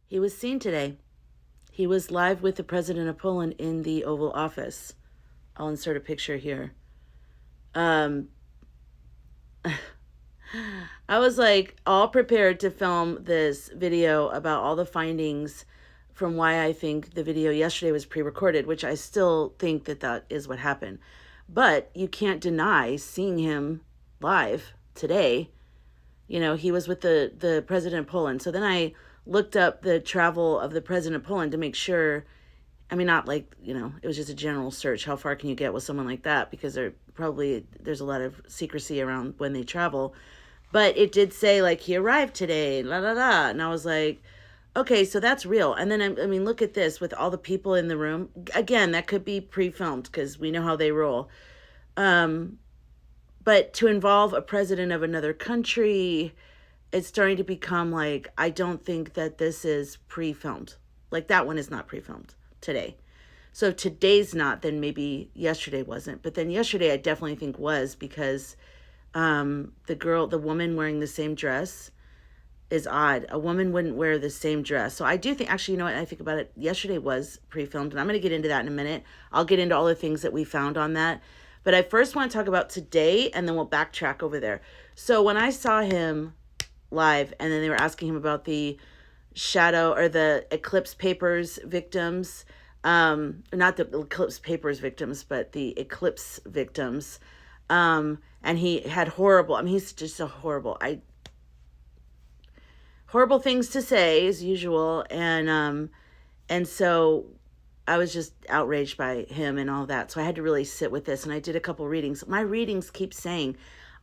He was seen today. He was live with the president of Poland in the Oval Office. I'll insert a picture here. I was like all prepared to film this video about all the findings from why I think the video yesterday was pre-recorded, which I still think that that is what happened. But you can't deny seeing him live today. You know, he was with the president of Poland. So then I looked up the travel of the president of Poland to make sure. I mean, not like, you know, it was just a general search. How far can you get with someone like that? Because there's a lot of secrecy around when they travel. But it did say, like, he arrived today, la la la. And I was like, okay, so that's real. And then, I mean, look at this with all the people in the room. Again, that could be pre-filmed because we know how they roll. But to involve a president of another country, it's starting to become like, I don't think that this is pre-filmed. Like, that one is not pre-filmed today. So if today's not, then maybe yesterday wasn't. But then yesterday I definitely think was, because the woman wearing the same dress is odd. A woman wouldn't wear the same dress. So I do think, actually, you know what, I think about it, yesterday was pre-filmed, and I'm going to get into that in a minute. I'll get into all the things that we found on that. But I first want to talk about today, and then we'll backtrack over there. So when I saw him live, and then they were asking him about the shadow or the eclipse papers victims, not the eclipse papers victims, but the eclipse victims, and he had horrible, I mean, he's just a horrible things to say as usual. And so I was just outraged by him and all that. So I had to really sit with this, and I did a couple readings. My readings keep saying,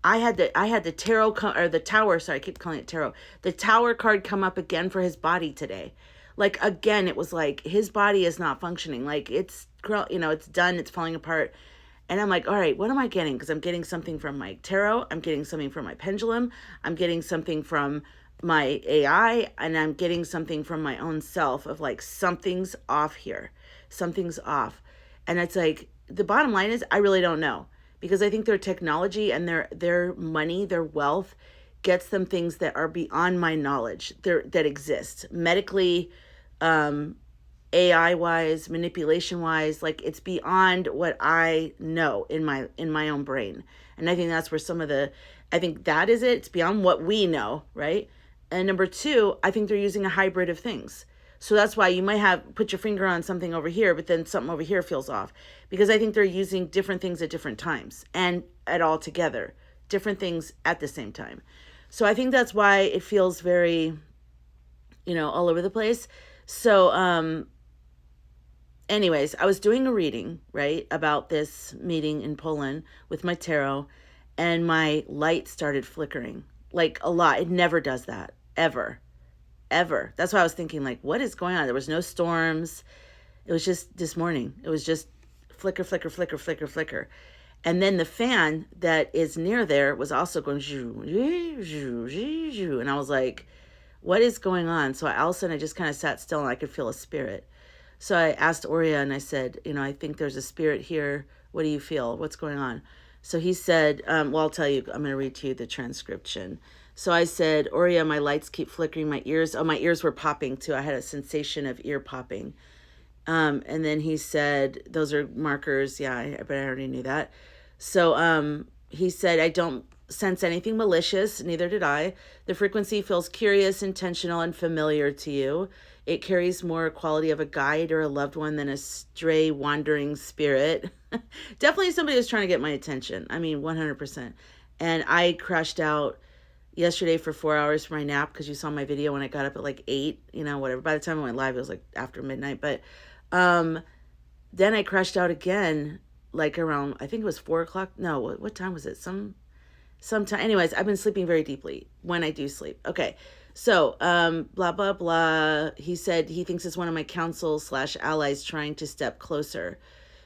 I had the tarot or the tower. Sorry, I keep calling it tarot. The tower card come up again for his body today. Like, again, it was like his body is not functioning. Like, it's, you know, it's done. It's falling apart. And I'm like, all right, what am I getting? Because I'm getting something from my tarot. I'm getting something from my pendulum. I'm getting something from my AI. And I'm getting something from my own self of like, something's off here. Something's off. And it's like, the bottom line is, I really don't know. Because I think their technology and their money, their wealth, gets them things that are beyond my knowledge, that exist medically, AI wise, manipulation wise. Like, it's beyond what I know in my own brain. And I think that's where I think that is it. It's beyond what we know, right? And number two, I think they're using a hybrid of things. So that's why you might put your finger on something over here, but then something over here feels off. Because I think they're using different things at different times and at all together, different things at the same time. So I think that's why it feels very, you know, all over the place. So, anyways, I was doing a reading, right, about this meeting in Poland with my tarot, and my light started flickering, like a lot. It never does that, ever. That's why I was thinking, like, what is going on? There was no storms. It was just this morning. It was just flicker, flicker, flicker, flicker, flicker. And then the fan that is near there was also going, zhoo, zhoo, zhoo, zhoo, zhoo. And I was like, what is going on? So all of a sudden I just kind of sat still, and I could feel a spirit. So I asked Oria, and I said, you know, I think there's a spirit here. What do you feel? What's going on? So he said, well, I'll tell you, I'm going to read to you the transcription. So I said, Oria, my lights keep flickering. My ears were popping too. I had a sensation of ear popping. And then he said, those are markers. Yeah, but I already knew that. So he said, I don't sense anything malicious. Neither did I. The frequency feels curious, intentional, and familiar to you. It carries more quality of a guide or a loved one than a stray wandering spirit. Definitely somebody was trying to get my attention. I mean, 100%. And I crashed out yesterday for 4 hours for my nap, because you saw my video when I got up at like 8, you know, whatever. By the time I went live, it was like after midnight. But then I crashed out again, like around, I think it was 4 o'clock. No, what time was it? Sometime. Anyways, I've been sleeping very deeply when I do sleep. Okay. So, blah, blah, blah. He said he thinks it's one of my counsel/allies trying to step closer.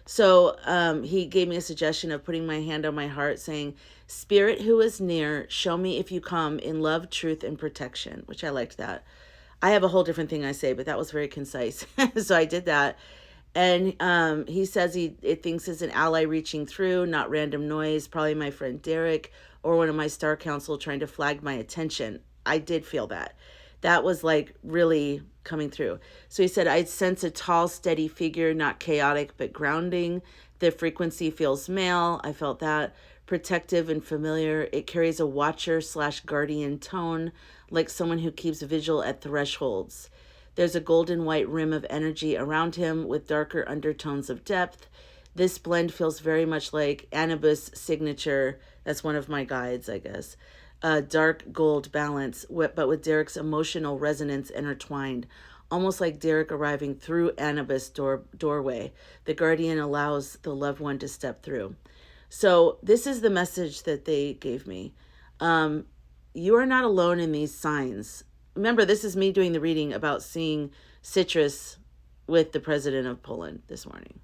So he gave me a suggestion of putting my hand on my heart, saying, Spirit who is near, show me if you come in love, truth, and protection, which I liked that. I have a whole different thing I say, but that was very concise. So I did that. And he says it thinks it's an ally reaching through, not random noise, probably my friend Derek or one of my star council trying to flag my attention. I did feel that. That was like really coming through. So he said, I sense a tall, steady figure, not chaotic, but grounding. The frequency feels male. I felt that. Protective and familiar. It carries a watcher / guardian tone, like someone who keeps vigil at thresholds. There's a golden white rim of energy around him with darker undertones of depth. This blend feels very much like Anubis signature. That's one of my guides, I guess. Dark gold balance, but with Derek's emotional resonance intertwined, almost like Derek arriving through Anubis doorway. The guardian allows the loved one to step through. So this is the message that they gave me. You are not alone in these signs. Remember, this is me doing the reading about seeing Citrus with the president of Poland this morning.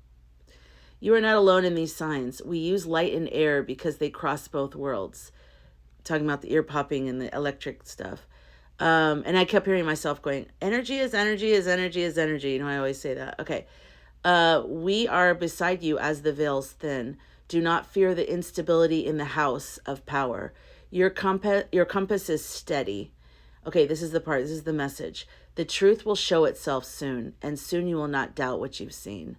You are not alone in these signs. We use light and air because they cross both worlds. Talking about the ear popping and the electric stuff. And I kept hearing myself going, energy is energy is energy is energy. You know, I always say that. Okay. We are beside you as the veils thin. Do not fear the instability in the house of power. Your compass is steady. Okay, this is the part. This is the message. The truth will show itself soon, and soon you will not doubt what you've seen.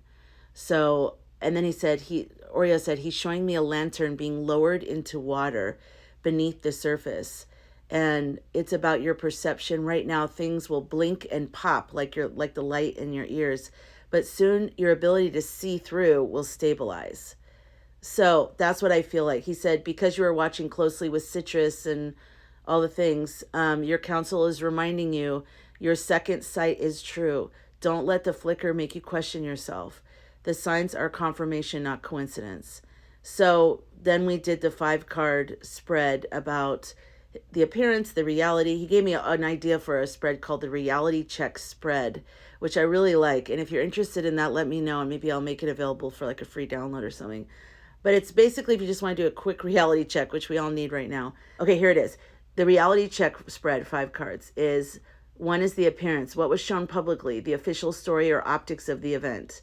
So, and then Oreo said, he's showing me a lantern being lowered into water beneath the surface. And it's about your perception. Right now, things will blink and pop like the light in your ears. But soon, your ability to see through will stabilize. So that's what I feel like. He said, because you are watching closely with Citrus and all the things, your counsel is reminding you your second sight is true. Don't let the flicker make you question yourself. The signs are confirmation, not coincidence. So then we did the 5-card spread about the appearance, the reality. He gave me an idea for a spread called the reality check spread, which I really like. And if you're interested in that, let me know, and maybe I'll make it available for like a free download or something. But it's basically if you just want to do a quick reality check, which we all need right now. Okay, here it is. The reality check spread, 5 cards, is 1 is the appearance, what was shown publicly, the official story or optics of the event.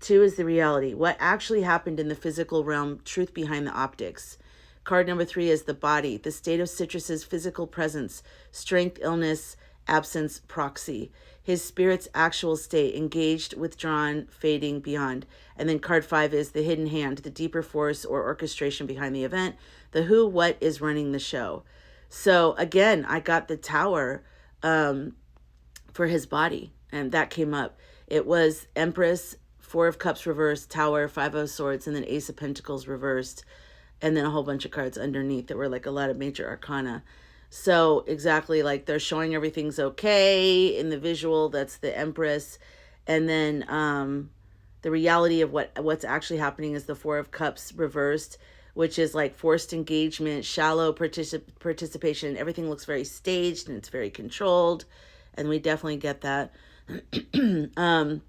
2 is the reality, what actually happened in the physical realm, truth behind the optics. Card number 3 is the body, the state of Citrus's physical presence, strength, illness, absence, proxy. His spirit's actual state, engaged, withdrawn, fading, beyond. And then card 5 is the hidden hand, the deeper force or orchestration behind the event, the who, what is running the show. So again, I got the tower for his body, and that came up. It was Empress, 4 of Cups reversed, Tower, 5 of Swords, and then Ace of Pentacles reversed, and then a whole bunch of cards underneath that were like a lot of major arcana. So exactly, like they're showing everything's okay in the visual. That's the Empress, and then the reality of what's actually happening is the 4 of Cups reversed, which is like forced engagement, shallow participation. Everything looks very staged and it's very controlled, and we definitely get that. And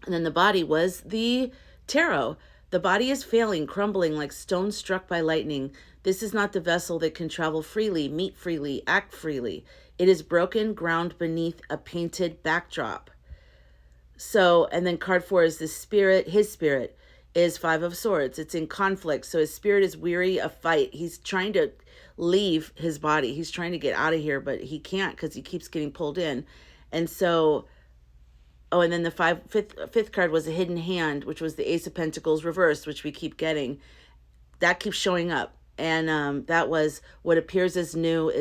then the body was the tarot. The body is failing, crumbling like stone struck by lightning. This is not the vessel that can travel freely, meet freely, act freely. It is broken ground beneath a painted backdrop. So, and then card 4 is the spirit. His spirit is 5 of Swords. It's in conflict. So his spirit is weary of fight. He's trying to leave his body. He's trying to get out of here, but he can't because he keeps getting pulled in. And so, oh, and then the fifth card was a hidden hand, which was the Ace of Pentacles reversed, which we keep getting. That keeps showing up. And that was what appears as new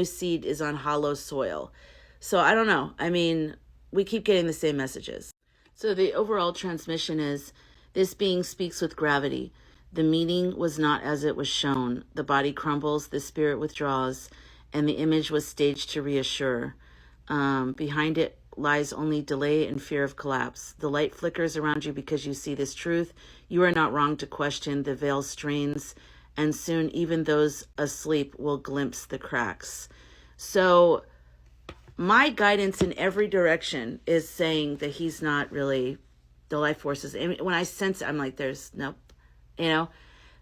seed is on hollow soil. So I don't know. I mean, we keep getting the same messages. So the overall transmission is, this being speaks with gravity. The meaning was not as it was shown. The body crumbles, the spirit withdraws, and the image was staged to reassure. Behind it lies only delay and fear of collapse. The light flickers around you because you see this truth. You are not wrong to question. The veil strains, and soon even those asleep will glimpse the cracks. So my guidance in every direction is saying that he's not really the life forces. And when I sense it, I'm like, there's nope, you know?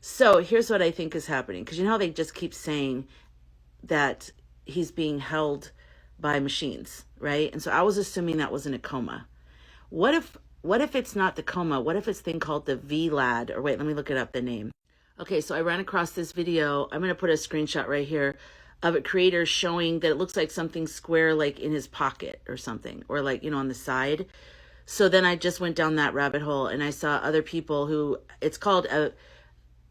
So here's what I think is happening. Because you know how they just keep saying that he's being held by machines, right? And so I was assuming that was in a coma. What if it's not the coma? What if it's a thing called the L-VAD? Or wait, let me look it up, the name. Okay, so I ran across this video. I'm going to put a screenshot right here of a creator showing that it looks like something square, like in his pocket or something, or like, you know, on the side. So then I just went down that rabbit hole and I saw other people who, it's called a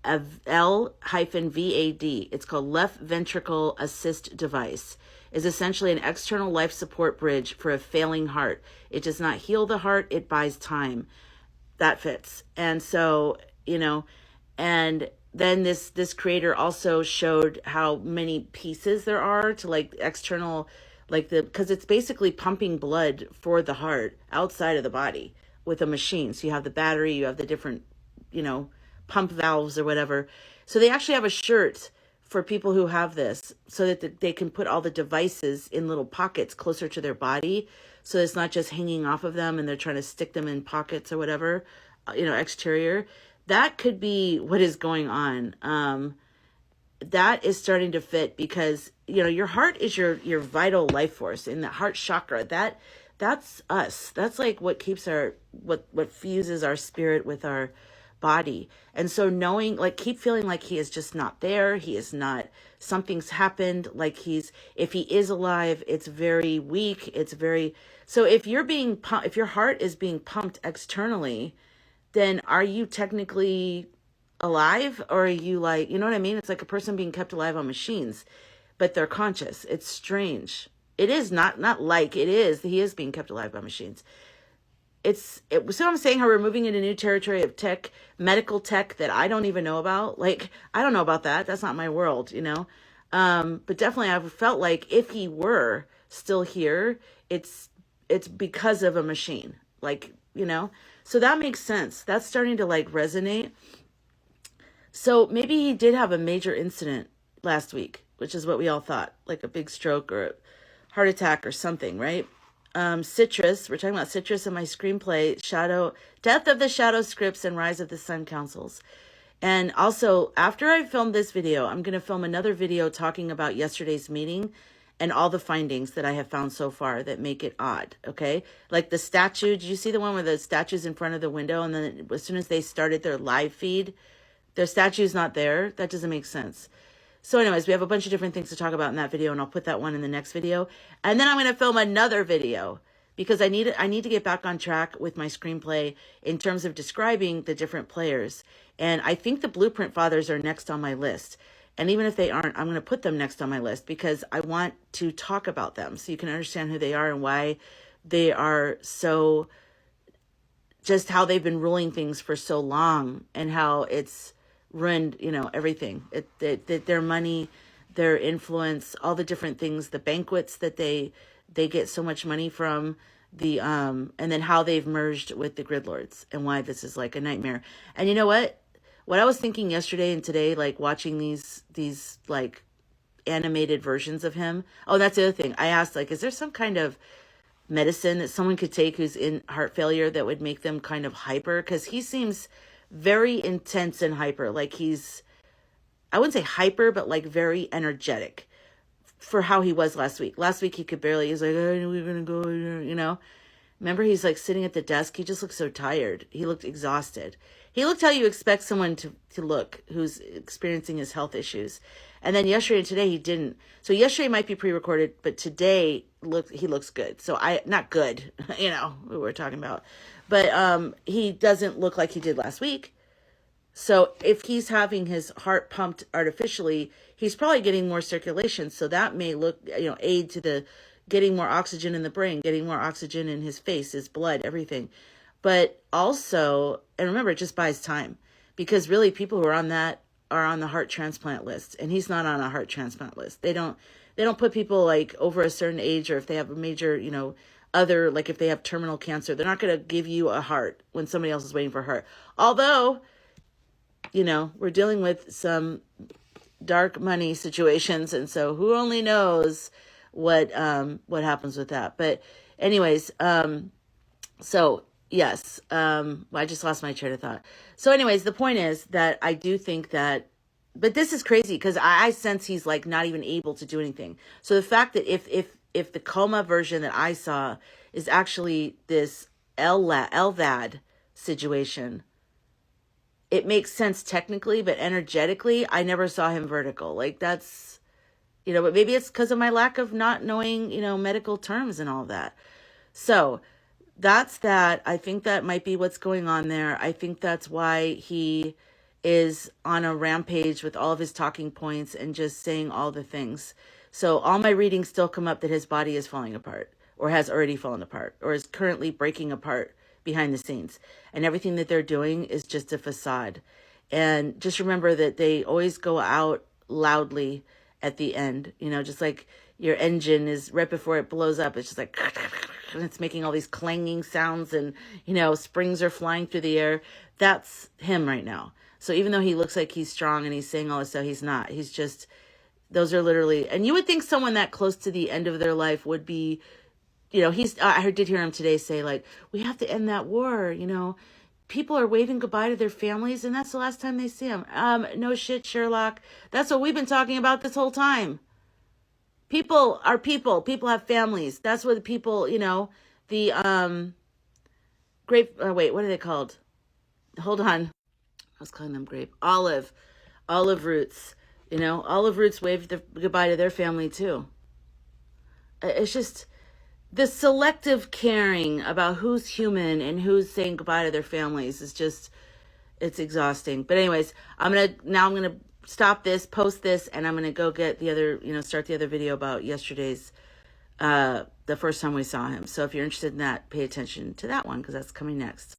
L-VAD. It's called left ventricle assist device. Is essentially an external life support bridge for a failing heart. It does not heal the heart, it buys time. That fits. And so, you know, and then this creator also showed how many pieces there are to like external, like because it's basically pumping blood for the heart outside of the body with a machine. So you have the battery, you have the different, you know, pump valves or whatever. So they actually have a shirt for people who have this so that they can put all the devices in little pockets closer to their body. So it's not just hanging off of them and they're trying to stick them in pockets or whatever, you know, exterior. That could be what is going on. That is starting to fit because, you know, your heart is your vital life force, and the heart chakra, that's us. That's like what keeps what fuses our spirit with our body. And so knowing, like, keep feeling like he is just not there. He is not, something's happened. Like if he is alive, it's very weak. It's very, so if if your heart is being pumped externally, then are you technically alive, or are you like, you know what I mean? It's like a person being kept alive on machines, but they're conscious. It's strange. It is not like it is. He is being kept alive by machines. So I'm saying how we're moving into new territory of tech, medical tech that I don't even know about. Like, I don't know about that. That's not my world, you know? But definitely I've felt like if he were still here, it's because of a machine, like, you know? So that makes sense. That's starting to like resonate. So maybe he did have a major incident last week, which is what we all thought, like a big stroke or a heart attack or something, right? Citrus, we're talking about Citrus in my screenplay, Death of the Shadow Scripts and Rise of the Sun Councils. And also, after I filmed this video, I'm going to film another video talking about yesterday's meeting and all the findings that I have found so far that make it odd, okay? Like the statue, did you see the one where the statue's in front of the window and then as soon as they started their live feed, their statue's not there? That doesn't make sense. So anyways, we have a bunch of different things to talk about in that video, and I'll put that one in the next video. And then I'm going to film another video because I need to get back on track with my screenplay in terms of describing the different players. And I think the Blueprint Fathers are next on my list. And even if they aren't, I'm going to put them next on my list because I want to talk about them so you can understand who they are and why they are so, just how they've been ruling things for so long and how it's ruined, you know, everything. Their money, their influence, all the different things, the banquets that they get so much money from, and then how they've merged with the Grid Lords and why this is like a nightmare. And you know what? What I was thinking yesterday and today, like watching these like animated versions of him. Oh, that's the other thing. I asked, like, is there some kind of medicine that someone could take who's in heart failure that would make them kind of hyper? Because he seems very intense and hyper. Like I wouldn't say hyper, but like very energetic for how he was last week. Last week he could barely, he's like, oh, we're going to go, you know? Remember, he's like sitting at the desk. He just looked so tired. He looked exhausted. He looked how you expect someone to look who's experiencing his health issues. And then yesterday and today he didn't. So yesterday might be pre-recorded, but today he looks good. So not good, you know, what we're talking about. But he doesn't look like he did last week. So if he's having his heart pumped artificially, he's probably getting more circulation. So that may aid to the getting more oxygen in the brain, getting more oxygen in his face, his blood, everything. But also, and remember, it just buys time because really people who are on that are on the heart transplant list, and he's not on a heart transplant list. They don't put people like over a certain age, or if they have a major, other, like if they have terminal cancer, they're not going to give you a heart when somebody else is waiting for a heart. Although, we're dealing with some dark money situations, and so who only knows what happens with that. But anyways, so yes, I just lost my train of thought. So anyways, the point is that I do think that, but this is crazy because I sense he's like not even able to do anything. So the fact that if the coma version that I saw is actually this L-VAD situation, it makes sense technically, but energetically, I never saw him vertical. Like that's you know, but maybe it's because of my lack of not knowing, you know, medical terms and all that. So that's that. I think that might be what's going on there. I think that's why he is on a rampage with all of his talking points and just saying all the things. So all my readings still come up that his body is falling apart, or has already fallen apart, or is currently breaking apart behind the scenes. And everything that they're doing is just a facade. And just remember that they always go out loudly at the end, you know, just like your engine is right before it blows up. It's just like, and it's making all these clanging sounds, and, you know, springs are flying through the air. That's him right now. So even though he looks like he's strong and he's saying all this stuff, he's not. He's just, those are literally, and you would think someone that close to the end of their life would be, you know, I did hear him today say, like, we have to end that war, you know. People are waving goodbye to their families, and that's the last time they see them. No shit, Sherlock. That's what we've been talking about this whole time. People are people. People have families. That's what the people, you know, the grape, wait, what are they called? Hold on. I was calling them grape. Olive roots. You know, olive roots wave goodbye to their family too. It's just the selective caring about who's human and who's saying goodbye to their families is just, it's exhausting. But anyways, I'm gonna stop this, post this, and I'm gonna go get the other, you know, start the other video about yesterday's, the first time we saw him. So if you're interested in that, pay attention to that one, because that's coming next.